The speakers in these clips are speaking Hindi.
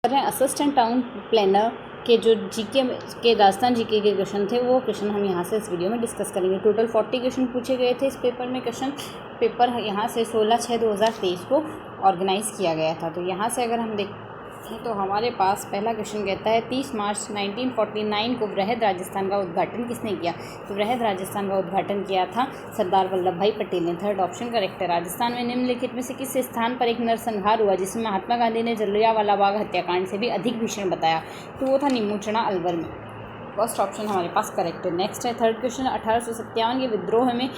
कर रहे हैं असिस्टेंट टाउन प्लानर के जो जीके के राजस्थान जीके के क्वेश्चन थे वो क्वेश्चन हम यहाँ से इस वीडियो में डिस्कस करेंगे। टोटल 40 क्वेश्चन पूछे गए थे इस पेपर में। क्वेश्चन पेपर यहाँ से 16/6/2023 को ऑर्गेनाइज़ किया गया था। तो यहाँ से अगर हम देखें तो हमारे पास पहला क्वेश्चन कहता है 30 मार्च 1949 को वृहद राजस्थान का उद्घाटन किसने किया। तो वृहद राजस्थान का उद्घाटन किया था सरदार वल्लभ भाई पटेल ने। थर्ड ऑप्शन करेक्ट है। राजस्थान में निम्नलिखित में से किस स्थान पर एक नरसंहार हुआ जिसमें महात्मा गांधी ने जलियांवाला बाग हत्याकांड से भी अधिक भीषण बताया। तो वो था नीमूचना अलवर में। फर्स्ट ऑप्शन हमारे पास करेक्ट है। नेक्स्ट है थर्ड क्वेश्चन 1857 के विद्रोह में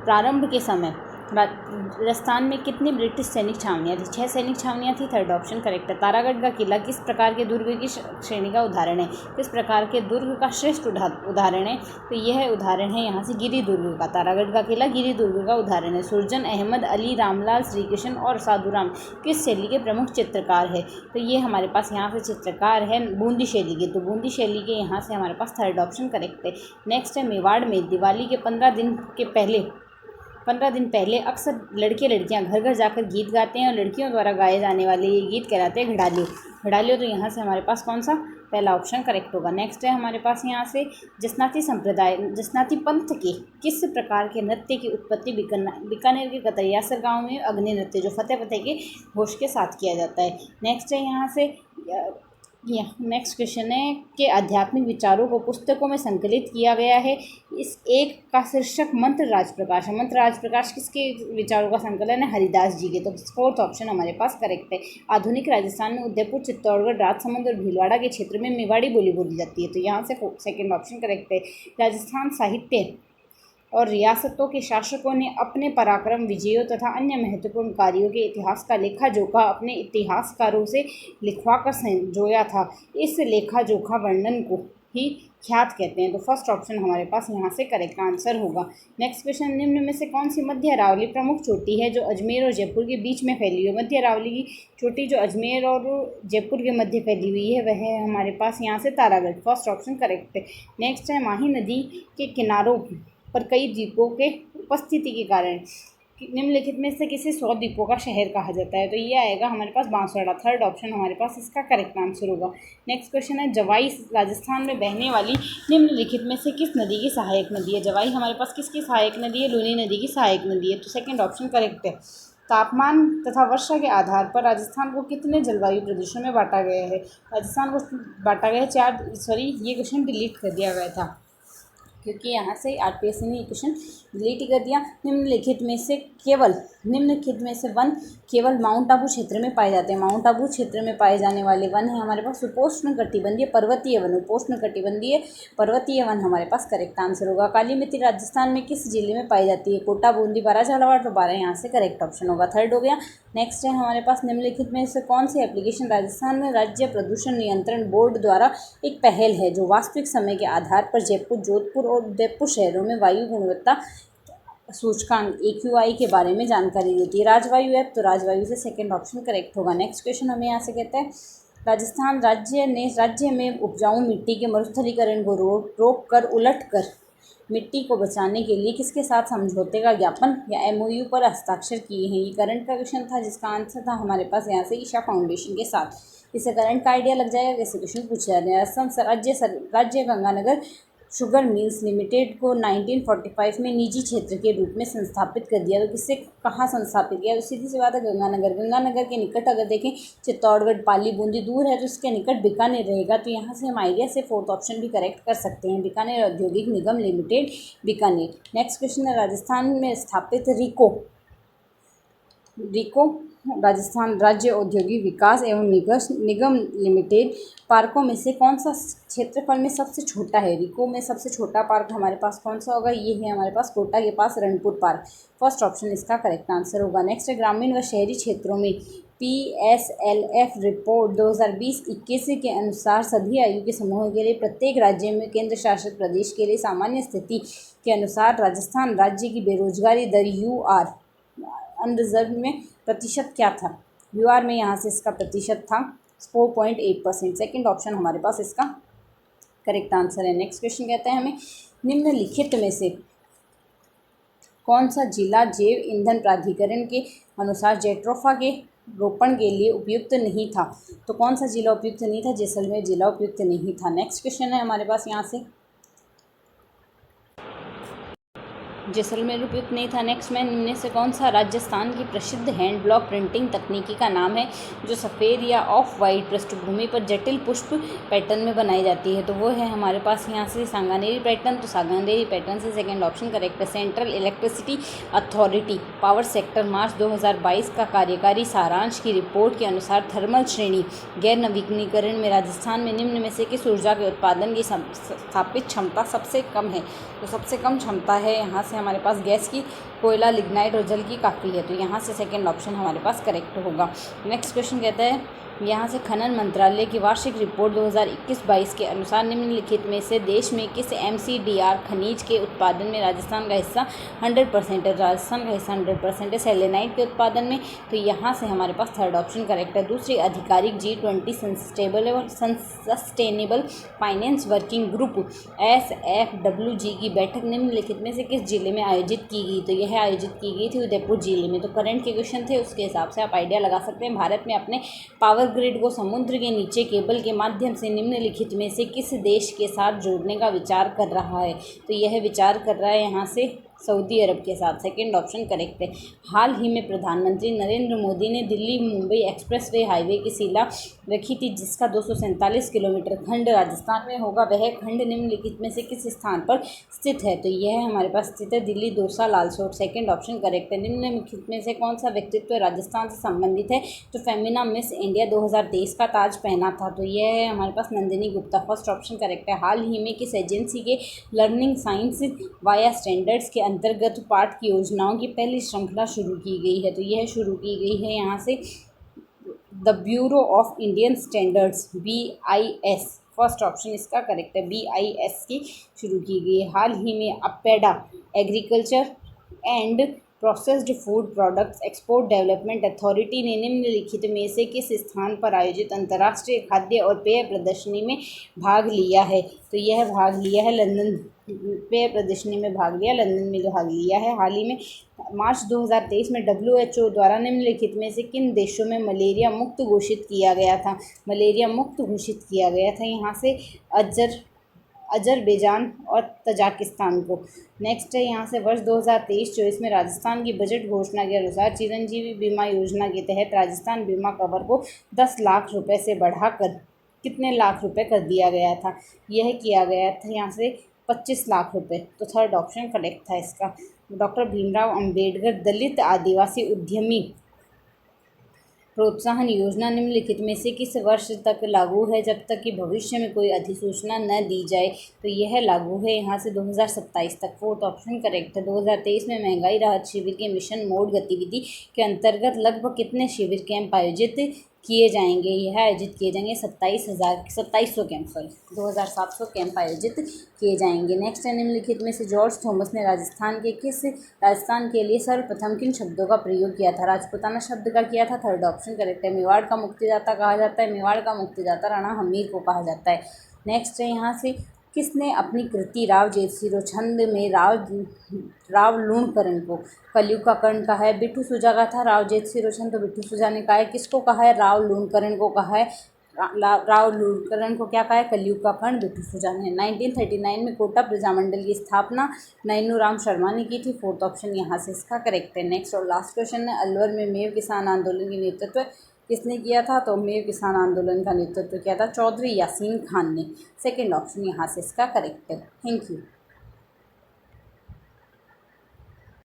प्रारंभ के समय राजस्थान में कितनी ब्रिटिश सैनिक छावनियाँ थी। 6 सैनिक छावनियाँ थी। थर्ड ऑप्शन करेक्ट है। तारागढ़ का किला किस प्रकार के दुर्ग की श्रेणी का उदाहरण है। किस प्रकार के दुर्ग का श्रेष्ठ उदाहरण है। तो यह उदाहरण है यहाँ से गिरी दुर्ग का। तारागढ़ का किला गिरी दुर्ग का उदाहरण है। सुरजन अहमद, अली, रामलाल, श्रीकृष्ण और साधुराम किस शैली के प्रमुख चित्रकार है। तो ये हमारे पास यहाँ से चित्रकार है बूंदी शैली के। तो बूंदी शैली के यहाँ से हमारे पास थर्ड ऑप्शन करेक्ट है। नेक्स्ट है मेवाड़ में दिवाली के 15 दिन पहले अक्सर लड़के लड़कियां घर घर जाकर गीत गाते हैं और लड़कियों द्वारा गाए जाने वाले ये गीत कहलाते हैं घड़ालियों। तो यहाँ से हमारे पास कौन सा पहला ऑप्शन करेक्ट होगा। नेक्स्ट है हमारे पास यहाँ से जसनाती पंथ के किस प्रकार के नृत्य की उत्पत्ति बीकानेर के कतरियासर गांव में अग्नि नृत्य जो फतेह के घोष के साथ किया जाता है। नेक्स्ट है यहाँ से नेक्स्ट क्वेश्चन है कि आध्यात्मिक विचारों को पुस्तकों में संकलित किया गया है। इस एक का शीर्षक मंत्र राजप्रकाश है। मंत्र राजप्रकाश किसके विचारों का संकलन है। हरिदास जी के। तो फोर्थ ऑप्शन हमारे पास करेक्ट है। आधुनिक राजस्थान में उदयपुर, चित्तौड़गढ़, राजसमंद और भीलवाड़ा के क्षेत्र में मेवाड़ी बोली बोली जाती है। तो यहाँ से सेकेंड ऑप्शन करेक्ट है। राजस्थान साहित्य और रियासतों के शासकों ने अपने पराक्रम, विजयों तथा अन्य महत्वपूर्ण कार्यों के इतिहास का लेखा जोखा अपने इतिहासकारों से लिखवाकर संजोया था। इस लेखा जोखा वर्णन को ही ख्यात कहते हैं। तो फर्स्ट ऑप्शन हमारे पास यहाँ से करेक्ट आंसर होगा। नेक्स्ट क्वेश्चन निम्न में से कौन सी मध्य अरावली प्रमुख चोटी है जो अजमेर और जयपुर के बीच में फैली हुई है। मध्य अरावली की चोटी जो अजमेर और जयपुर के मध्य फैली हुई है वह है हमारे पास यहाँ से तारागढ़। फर्स्ट ऑप्शन करेक्ट है। नेक्स्ट है माही नदी के किनारों पर कई द्वीपों के उपस्थिति के कारण निम्नलिखित में से किसी 100 द्वीपों का शहर कहा जाता है। तो ये आएगा हमारे पास बांसवाड़ा। थर्ड ऑप्शन हमारे पास इसका करेक्ट आंसर होगा। नेक्स्ट क्वेश्चन है जवाई राजस्थान में बहने वाली निम्नलिखित में से किस नदी की सहायक नदी है। जवाई हमारे पास किसकी सहायक नदी है। लूनी नदी की सहायक नदी है। तो सेकेंड ऑप्शन करेक्ट है। तापमान तथा वर्षा के आधार पर राजस्थान को कितने जलवायु प्रदेशों में बांटा गया है। राजस्थान को बांटा गया है ये क्वेश्चन डिलीट कर दिया गया था क्योंकि यहाँ से आरपीएससी ने क्वेश्चन डिलीट कर दिया। निम्नलिखित में से वन केवल माउंट आबू क्षेत्र में पाए जाते हैं। माउंट आबू क्षेत्र में पाए जाने वाले वन है हमारे पास उपोष्ण कटिबंधीय पर्वतीय वन। उपोष्ण कटिबंधीय पर्वतीय वन हमारे पास करेक्ट आंसर होगा। काली मिट्टी राजस्थान में किस जिले में पाई जाती है। कोटा, बूंदी, बारह, झालावाड़। तो 12 यहाँ से करेक्ट ऑप्शन होगा। थर्ड हो गया। नेक्स्ट है हमारे पास निम्नलिखित में से कौन सी एप्लीकेशन राजस्थान में राज्य प्रदूषण नियंत्रण बोर्ड द्वारा एक पहल है जो वास्तविक समय के आधार पर जयपुर, जोधपुर और उदयपुर शहरों में वायु गुणवत्ता सूचकांक AQI के बारे में जानकारी देती है। राजवायु ऐप। तो राजवायु से सेकंड ऑप्शन करेक्ट होगा। नेक्स्ट क्वेश्चन हमें यहाँ से कहता है राजस्थान राज्य में उपजाऊ मिट्टी के मरुस्थलीकरण को रोक कर उलट कर मिट्टी को बचाने के लिए किसके साथ समझौते का ज्ञापन या MOU पर हस्ताक्षर किए हैं। ये करंट का क्वेश्चन था जिसका आंसर था हमारे पास यहाँ से ईशा फाउंडेशन के साथ। इससे करंट का आइडिया लग जाएगा कैसे क्वेश्चन पूछा जाता है। असम राज्य गंगानगर शुगर मिल्स लिमिटेड को 1945 में निजी क्षेत्र के रूप में संस्थापित कर दिया। तो किससे कहाँ संस्थापित किया। तो सीधी सी बात है गंगानगर के निकट अगर देखें चित्तौड़गढ़, पाली, बूंदी दूर है तो उसके निकट बीकानेर रहेगा। तो यहाँ से हम आइडिया से फोर्थ ऑप्शन भी करेक्ट कर सकते हैं। बीकानेर औद्योगिक निगम लिमिटेड बीकानेर। नेक्स्ट क्वेश्चन है राजस्थान में स्थापित रिको राजस्थान राज्य औद्योगिक विकास एवं निगम लिमिटेड पार्कों में से कौन सा क्षेत्रफल में सबसे छोटा है। रिको में सबसे छोटा पार्क हमारे पास कौन सा होगा। ये है हमारे पास कोटा के पास रणपुर पार्क। फर्स्ट ऑप्शन इसका करेक्ट आंसर होगा। नेक्स्ट है ग्रामीण व शहरी क्षेत्रों में PSLF रिपोर्ट 2020-21 के अनुसार सभी आयु के समूहों के लिए प्रत्येक राज्य में केंद्र शासित प्रदेश के लिए सामान्य स्थिति के अनुसार राजस्थान राज्य की बेरोजगारी दर UR अनरिजर्व में प्रतिशत क्या था। UR में यहाँ से इसका प्रतिशत था 4.8%। सेकेंड ऑप्शन हमारे पास इसका करेक्ट आंसर है। नेक्स्ट क्वेश्चन कहता है हमें निम्नलिखित में से कौन सा जिला जैव ईंधन प्राधिकरण के अनुसार जेट्रोफा के रोपण के लिए उपयुक्त नहीं था। तो कौन सा जिला उपयुक्त नहीं था? जैसलमेर जिला उपयुक्त नहीं था। नेक्स्ट क्वेश्चन है हमारे पास यहाँ से, जैसलमेर उपयुक्त नहीं था। नेक्स्ट में निम्न से कौन सा राजस्थान की प्रसिद्ध हैंड ब्लॉक प्रिंटिंग तकनीकी का नाम है जो सफ़ेद या ऑफ वाइट पृष्ठभूमि पर जटिल पुष्प पैटर्न में बनाई जाती है? तो वो है हमारे पास यहाँ से सांगानेरी पैटर्न। तो सांगानेरी पैटर्न से सेकंड ऑप्शन करेक्ट है। Central Electricity Authority power sector March 2022 का कार्यकारी सारांश की रिपोर्ट के अनुसार थर्मल श्रेणी गैर नवीनीकरण में राजस्थान में निम्न में से किस ऊर्जा के उत्पादन की स्थापित क्षमता सबसे कम है? तो सबसे कम क्षमता है यहाँ से हमारे पास गैस की, कोयला, लिग्नाइट और जल की काफ़ी है। तो यहाँ से सेकंड ऑप्शन हमारे पास करेक्ट होगा। नेक्स्ट क्वेश्चन कहता है यहाँ से खनन मंत्रालय की वार्षिक रिपोर्ट 2021-22 के अनुसार निम्नलिखित में से देश में किस MCDR खनिज के उत्पादन में राजस्थान का हिस्सा 100% है? राजस्थान का हिस्सा 100% है सेलेनाइट के उत्पादन में। तो यहाँ से हमारे पास थर्ड ऑप्शन करेक्ट है। दूसरी आधिकारिक G20 sustainable finance working group SFWG की बैठक निम्नलिखित में से किस जिले में आयोजित की गई? तो यह आयोजित की गई थी उदयपुर जिले में। तो करंट के क्वेश्चन थे, उसके हिसाब से आप आइडिया लगा सकते हैं। भारत में अपने पावर ग्रिड को समुद्र के नीचे केबल के माध्यम से निम्नलिखित में से किस देश के साथ जोड़ने का विचार कर रहा है? तो यह विचार कर रहा है यहाँ से सऊदी अरब के साथ। सेकंड ऑप्शन करेक्ट है। हाल ही में प्रधानमंत्री नरेंद्र मोदी ने दिल्ली मुंबई एक्सप्रेसवे हाईवे की शिला रखी थी जिसका 247 किलोमीटर खंड राजस्थान में होगा। वह खंड निम्नलिखित में से किस स्थान पर स्थित है? तो यह हमारे पास स्थित है Delhi, Dausa, Lalsot. Second option correct है। निम्नलिखित में से कौन सा व्यक्तित्व राजस्थान से संबंधित है तो फेमिना मिस इंडिया 2023 का ताज पहना था? तो यह है हमारे पास Nandini Gupta. First option correct है। हाल ही में किस एजेंसी के लर्निंग साइंस वाया स्टैंडर्ड्स के अंतर्गत पाठ की योजनाओं की पहली श्रृंखला शुरू की गई है? तो यह शुरू की गई है यहाँ से the bureau of Indian standards BIS। First option इसका करेक्ट है। BIS की शुरू की गई है। हाल ही में APEDA agriculture and processed food products export development authority ने निम्नलिखित में से किस स्थान पर आयोजित अंतर्राष्ट्रीय खाद्य और पेय प्रदर्शनी में भाग लिया है? तो यह भाग लिया है लंदन, पेय प्रदर्शनी में भाग लिया, लंदन में भाग लिया है। हाल ही में मार्च 2023 में WHO द्वारा निम्नलिखित में से किन देशों में मलेरिया मुक्त घोषित किया गया था? मलेरिया मुक्त घोषित किया गया था यहाँ से अजरबैजान और तजाकिस्तान को। नेक्स्ट है यहाँ से वर्ष 2023-24 में राजस्थान की बजट घोषणा के अनुसार चिरंजीवी बीमा योजना के तहत राजस्थान बीमा कवर को 10 लाख रुपए से बढ़ाकर कितने लाख रुपए कर दिया गया था? यह किया गया था यहाँ से 25 लाख रुपए। तो थर्ड ऑप्शन करेक्ट था इसका। डॉक्टर भीमराव अंबेडकर दलित आदिवासी उद्यमी प्रोत्साहन योजना निम्नलिखित में से किस वर्ष तक लागू है जब तक कि भविष्य में कोई अधिसूचना न दी जाए? तो यह लागू है यहाँ से 2027 तक। फोर्थ ऑप्शन करेक्ट है। 2023 में महंगाई राहत शिविर के मिशन मोड गतिविधि के अंतर्गत लगभग कितने शिविर कैंप आयोजित किए जाएंगे? यह आयोजित किए जाएंगे 2700 कैंप 2700 कैंप आयोजित किए जाएंगे। नेक्स्ट है निम्नलिखित में से जॉर्ज थॉमस ने राजस्थान के लिए सर्वप्रथम किन शब्दों का प्रयोग किया था? राजपूताना शब्द का किया था। थर्ड ऑप्शन करेक्ट है। मेवाड़ का मुक्तिदाता कहा जाता है, मेवाड़ का मुक्तिदाता राणा हमीर को कहा जाता है। नेक्स्ट है यहाँ से किसने अपनी कृति राव जेतसिरो छंद में राव लूणकरण को कलयुग का कर्ण कहा है? बिट्टू सुजा का था राव जेतसिरो छंद, तो बिट्टू सुजा ने कहा है। किसको कहा है? राव लूणकरण को कहा है। राव लूणकरण को क्या कहा है? कलयुग का कर्ण बिट्टू सुजा ने। 1939 में कोटा प्रजामंडल की स्थापना नैनू राम शर्मा ने की थी। फोर्थ ऑप्शन यहाँ से इसका करेक्ट है। नेक्स्ट और लास्ट क्वेश्चन है अलवर में मेव किसान आंदोलन की नेतृत्व किसने किया था? तो मेव किसान आंदोलन का नेतृत्व किया था चौधरी यासीन खान ने। सेकंड ऑप्शन यहाँ से इसका करेक्ट है। Thank you.